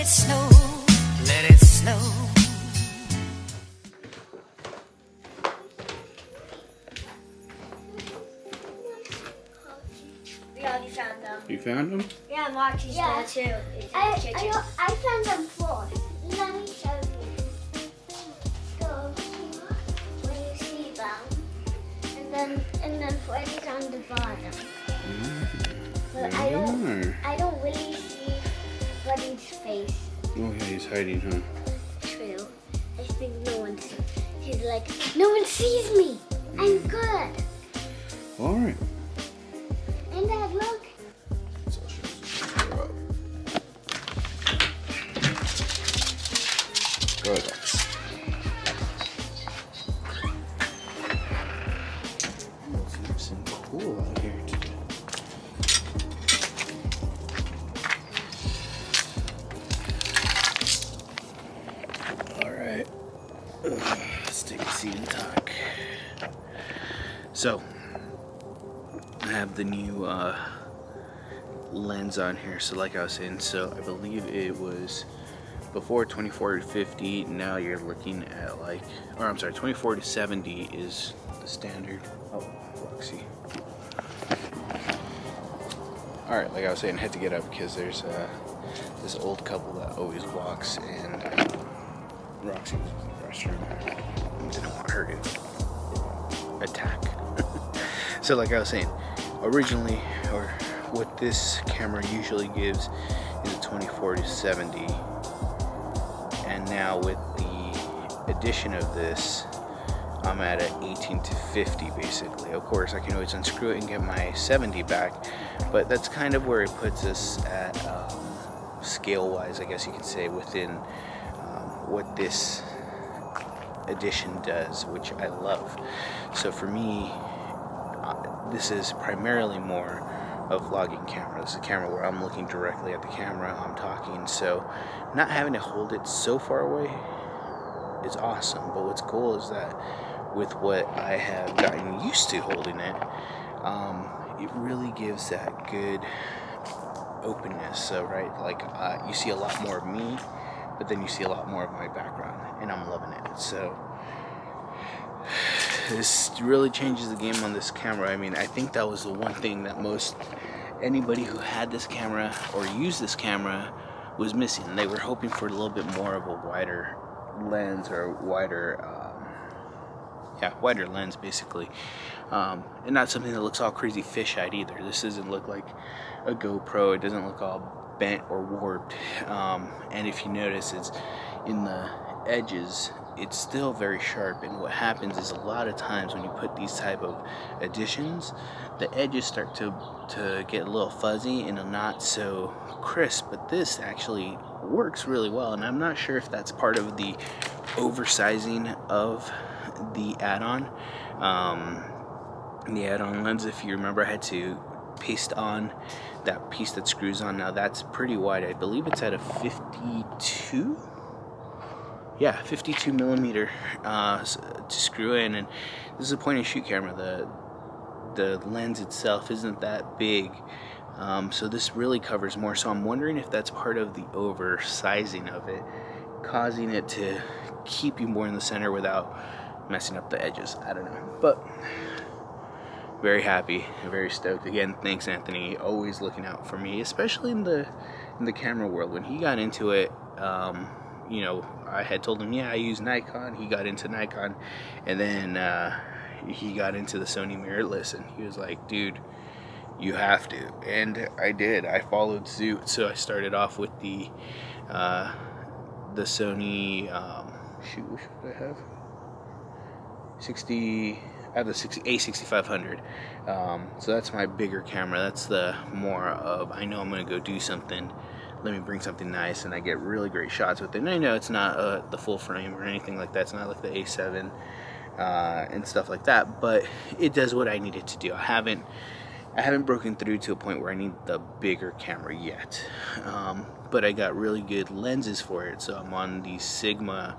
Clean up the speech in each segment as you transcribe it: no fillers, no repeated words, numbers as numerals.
it snow, let it snow. We already found them. You found them? Yeah, Marky's there too. I found them first. Let me show you. So when you see them, and then Freddy's on the bottom. But I don't really see Freddy's face. Oh yeah, he's hiding, huh? True. I think no one sees. He's like, no one sees me. I'm good. All right. And Dad, look. So I'll show you. Go ahead. Seems some cool out here today. All right. Let's take a seat and talk. So, I have the new lens on here. So like I was saying, so I believe it was before 24 to 50. Now you're looking at like, or I'm sorry, 24 to 70 is the standard. Oh, Roxy. All right, like I was saying, I had to get up because there's this old couple that always walks, and Roxy was in the restroom. Didn't want her to attack. So like I was saying, originally, or what this camera usually gives is a 24 to 70, and now with the addition of this, I'm at an 18 to 50 basically. Of course, I can always unscrew it and get my 70 back, but that's kind of where it puts us at scale-wise, I guess you could say, within what this addition does, which I love. So for me, this is primarily more a vlogging camera. This is a camera where I'm looking directly at the camera, I'm talking, so not having to hold it so far away is awesome. But what's cool is that with what I have gotten used to holding it, it really gives that good openness. So right, like you see a lot more of me, but then you see a lot more of my background, and I'm loving it. So this really changes the game on this camera. I mean, I think that was the one thing that most anybody who had this camera or used this camera was missing. They were hoping for a little bit more of a wider lens, or wider wider lens basically, and not something that looks all crazy fish-eyed either. This doesn't look like a GoPro. It doesn't look all bent or warped, and if you notice, it's in the edges, it's still very sharp. And what happens is, a lot of times when you put these type of additions, the edges start to get a little fuzzy and not so crisp. But this actually works really well, and I'm not sure if that's part of the oversizing of the add-on. The add-on lens, if you remember, I had to paste on that piece that screws on. Now that's pretty wide. I believe it's at a 52. Yeah, 52 millimeter to screw in, and this is a point and shoot camera. The lens itself isn't that big, so this really covers more. So I'm wondering if that's part of the oversizing of it, causing it to keep you more in the center without messing up the edges. I don't know, but very happy, very stoked. Again, thanks Anthony, always looking out for me, especially in the camera world. When he got into it, you know, I had told him, yeah, I use Nikon. He got into Nikon, and then he got into the Sony mirrorless, and he was like, dude, you have to. And I did. I followed suit. So I started off with the Sony, shoot, which one did I have? I have the A6500. So that's my bigger camera. That's the more of, I know I'm going to go do something, let me bring something nice, and I get really great shots with it. And I know it's not the full frame or anything like that. It's not like the A7 and stuff like that, but it does what I need it to do. I haven't broken through to a point where I need the bigger camera yet, but I got really good lenses for it. So I'm on the Sigma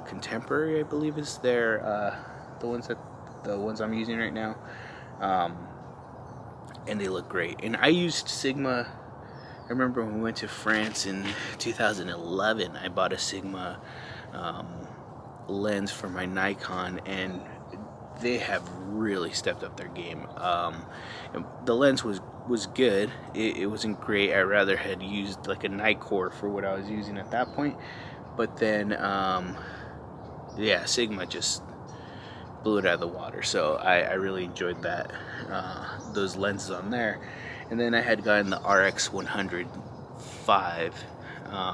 Contemporary, I believe is their the ones I'm using right now, and they look great. And I used Sigma remember when we went to France in 2011, I bought a Sigma lens for my Nikon, and they have really stepped up their game. The lens was good. It wasn't great. I rather had used like a Nikkor for what I was using at that point. But then, yeah, Sigma just blew it out of the water. So I really enjoyed that, those lenses on there. And then I had gotten the RX 105,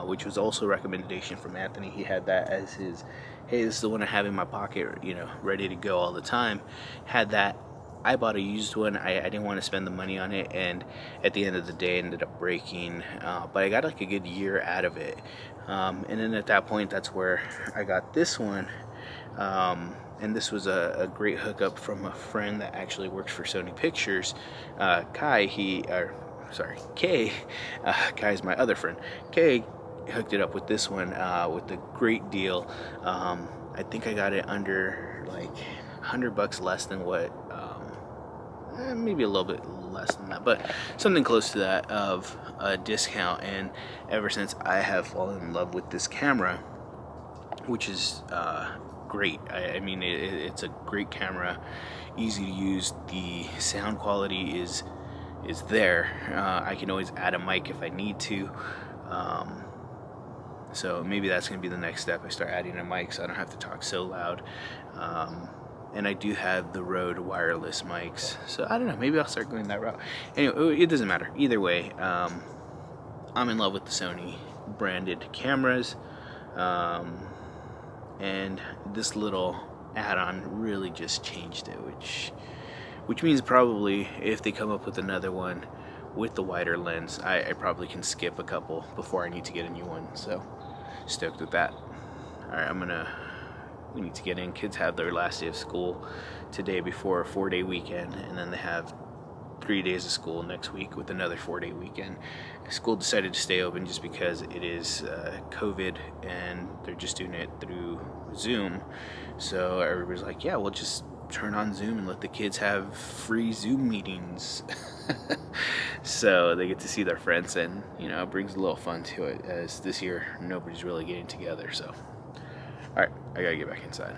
which was also a recommendation from Anthony. He had that as his, hey, this is the one I have in my pocket, you know, ready to go all the time. Had that. I bought a used one. I didn't want to spend the money on it, and at the end of the day, it ended up breaking. But I got like a good year out of it. And then at that point, that's where I got this one. And this was a great hookup from a friend that actually works for Sony Pictures. Kay, Kai's my other friend. Kay hooked it up with this one with a great deal. I think I got it under like $100 less than what, maybe a little bit less than that, but something close to that of a discount. And ever since, I have fallen in love with this camera, which is great. I mean, it's a great camera, easy to use. The sound quality is there. I can always add a mic if I need to. So maybe that's going to be the next step. I start adding a mic so I don't have to talk so loud. And I do have the Rode wireless mics. So I don't know, maybe I'll start going that route. Anyway, it doesn't matter. Either way, I'm in love with the Sony branded cameras. And this little add-on really just changed it, which means probably if they come up with another one with the wider lens, I probably can skip a couple before I need to get a new one. So stoked with that. All right, we need to get in. Kids have their last day of school today before a 4-day weekend, and then they have 3 days of school next week with another 4-day weekend. School decided to stay open just because it is COVID, and they're just doing it through Zoom. So everybody's like, yeah, we'll just turn on Zoom and let the kids have free Zoom meetings. So they get to see their friends, and you know, it brings a little fun to it, as this year nobody's really getting together. So all right, I gotta get back inside.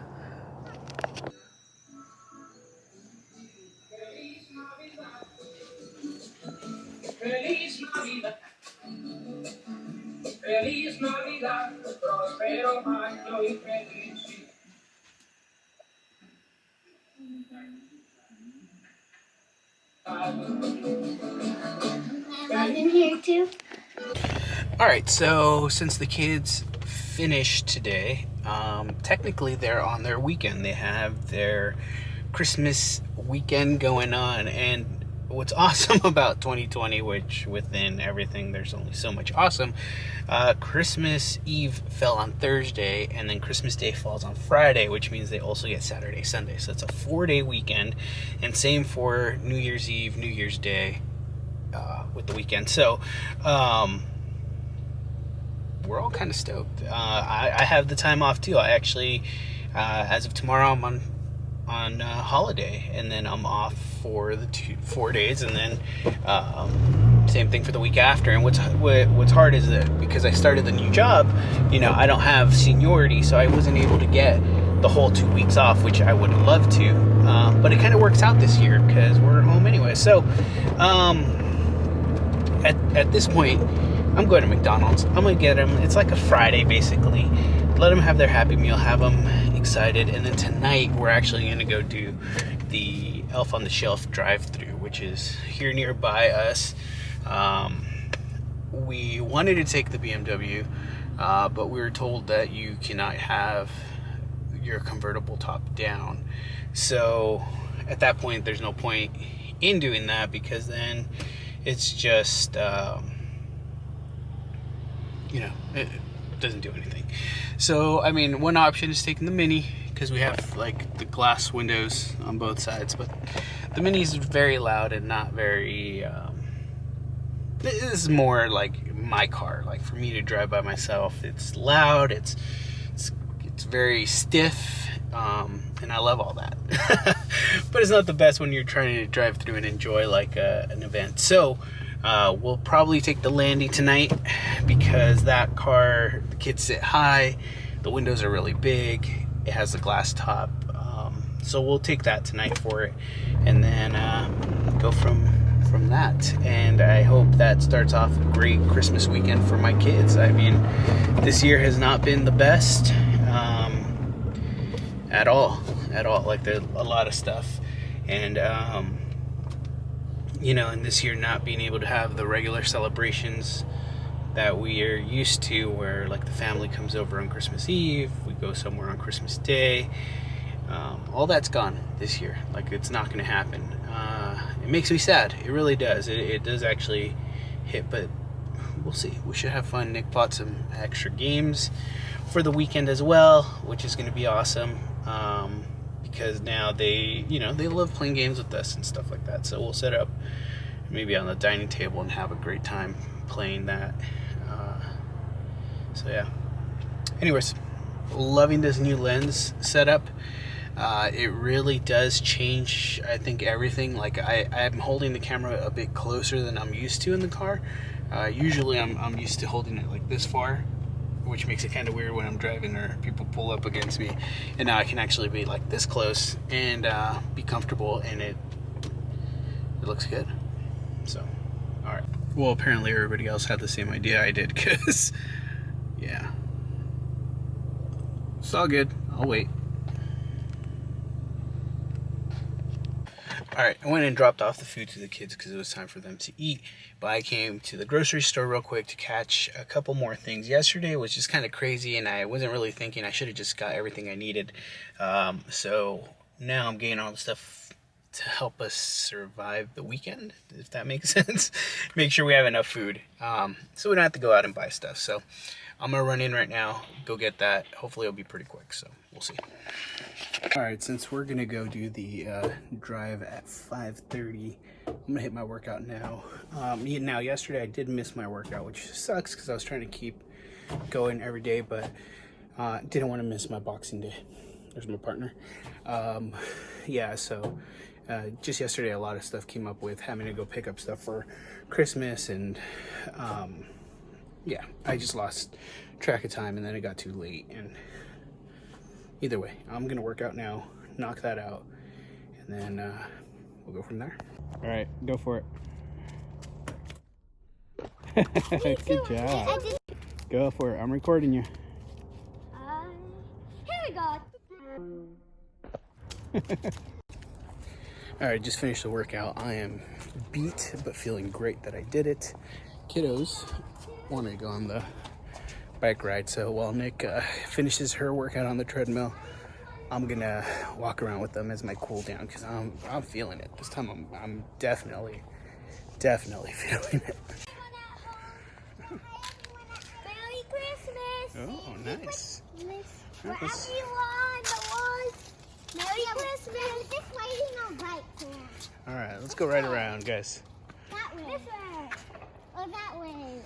Feliz Navidad, Feliz Navidad, prospero año y feliz. I'm in here too. Alright, so since the kids finished today, technically they're on their weekend. They have their Christmas weekend going on, and what's awesome about 2020, which within everything there's only so much awesome, Christmas Eve fell on Thursday, and then Christmas Day falls on Friday, which means they also get Saturday, Sunday. So it's a 4-day weekend, and same for New Year's Eve, New Year's Day with the weekend. So we're all kind of stoked. I have the time off too. I actually, as of tomorrow, I'm on holiday, and then I'm off for the 4 days, and then same thing for the week after. And what's hard is that because I started the new job, you know, I don't have seniority, so I wasn't able to get the whole 2 weeks off, which I would love to, but it kind of works out this year because we're home anyway. So at this point, I'm going to McDonald's. I'm gonna get them. It's like a Friday basically. Let them have their Happy Meal, have them excited, and then tonight we're actually gonna go do the Elf on the Shelf drive-thru, which is here nearby us. We wanted to take the BMW, but we were told that you cannot have your convertible top down. So at that point, there's no point in doing that, because then it's just you know, it doesn't do anything. So I mean, one option is taking the Mini, because we have like the glass windows on both sides, but the Mini is very loud and not very this is more like my car. Like for me to drive by myself, it's loud, it's very stiff, and I love all that. But it's not the best when you're trying to drive through and enjoy like an event. So We'll probably take the Landy tonight because that car, the kids sit high, the windows are really big, it has a glass top. So we'll take that tonight for it, and then go from that. And I hope that starts off a great Christmas weekend for my kids. I mean, this year has not been the best at all. Like, there's a lot of stuff, and you know, and this year not being able to have the regular celebrations that we are used to, where like the family comes over on Christmas Eve, we go somewhere on Christmas Day. All that's gone this year. Like, it's not going to happen. It makes me sad. It really does. It does actually hit, but we'll see. We should have fun. Nick bought some extra games for the weekend as well, which is going to be awesome. Because now they love playing games with us and stuff like that. So we'll set up maybe on the dining table and have a great time playing that. So yeah. Anyways, loving this new lens setup. It really does change, I think, everything. Like, I'm holding the camera a bit closer than I'm used to in the car. Usually I'm used to holding it like this far, which makes it kind of weird when I'm driving or people pull up against me. And now I can actually be like this close and be comfortable, and it looks good. So, all right. Well, apparently everybody else had the same idea I did, because yeah, it's all good. I'll wait. Alright, I went and dropped off the food to the kids because it was time for them to eat. But I came to the grocery store real quick to catch a couple more things. Yesterday was just kind of crazy, and I wasn't really thinking. I should have just got everything I needed. So now I'm getting all the stuff to help us survive the weekend, if that makes sense. Make sure we have enough food, so we don't have to go out and buy stuff. So I'm going to run in right now, go get that. Hopefully it'll be pretty quick, so we'll see. Alright, since we're going to go do the drive at 5:30, I'm going to hit my workout now. Now, yesterday I did miss my workout, which sucks because I was trying to keep going every day, but didn't want to miss my boxing day. There's my partner. Yeah, so just yesterday a lot of stuff came up with having to go pick up stuff for Christmas, and yeah, I just lost track of time, and then it got too late. And either way, I'm gonna work out now, knock that out, and then we'll go from there. All right, go for it. Good job. Go for it. I'm recording you. Here we go. All right, just finished the workout. I am beat, but feeling great that I did it. Kiddos want to go on the bike ride, so while Nick finishes her workout on the treadmill, I'm gonna walk around with them as my cool down, because I'm feeling it this time. I'm definitely feeling it. Merry Christmas. Oh, nice. For everyone that was. Merry Christmas. I'm just waiting on bike now. All right, let's go right around, guys. That way. This way. Or that way.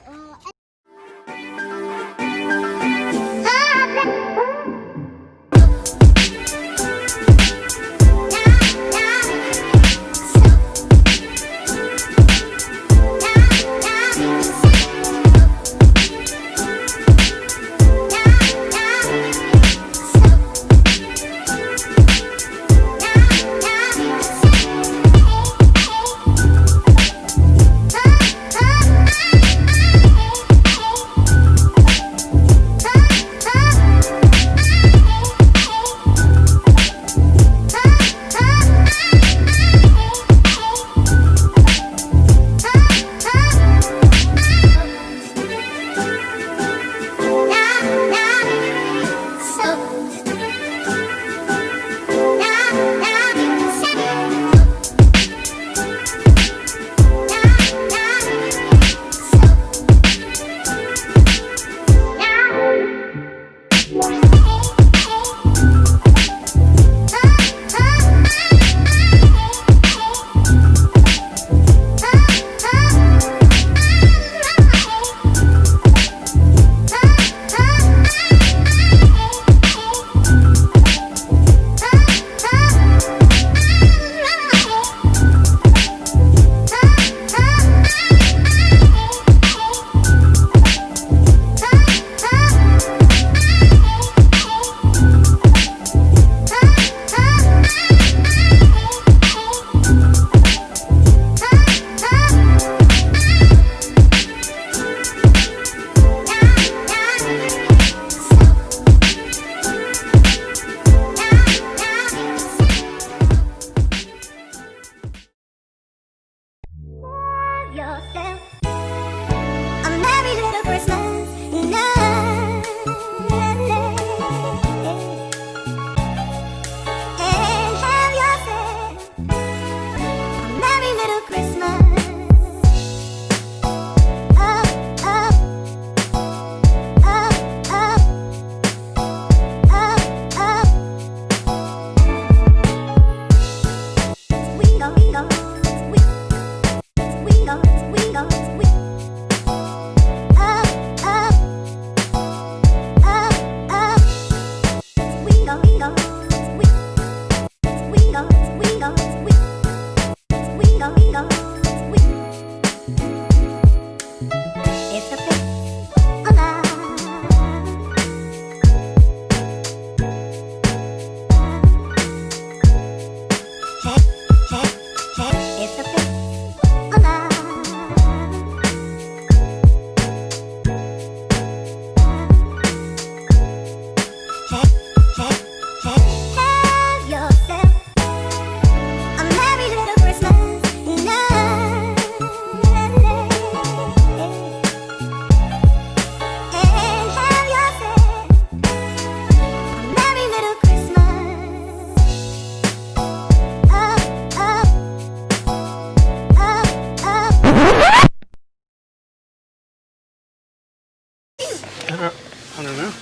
I don't know.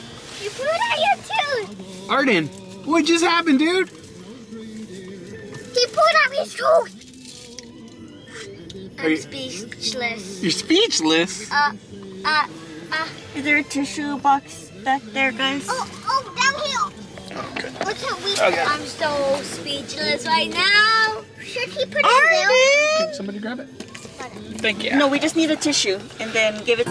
You put it on your tooth. Arden, what just happened, dude? He put on his tooth. Are you- Speechless. You're speechless. Is there a tissue box back there, guys? Oh, down here. Oh, good. What's that we Okay. I'm so speechless right now. Should he put it there? Can somebody grab it? Thank you. No, we just need a tissue and then give it.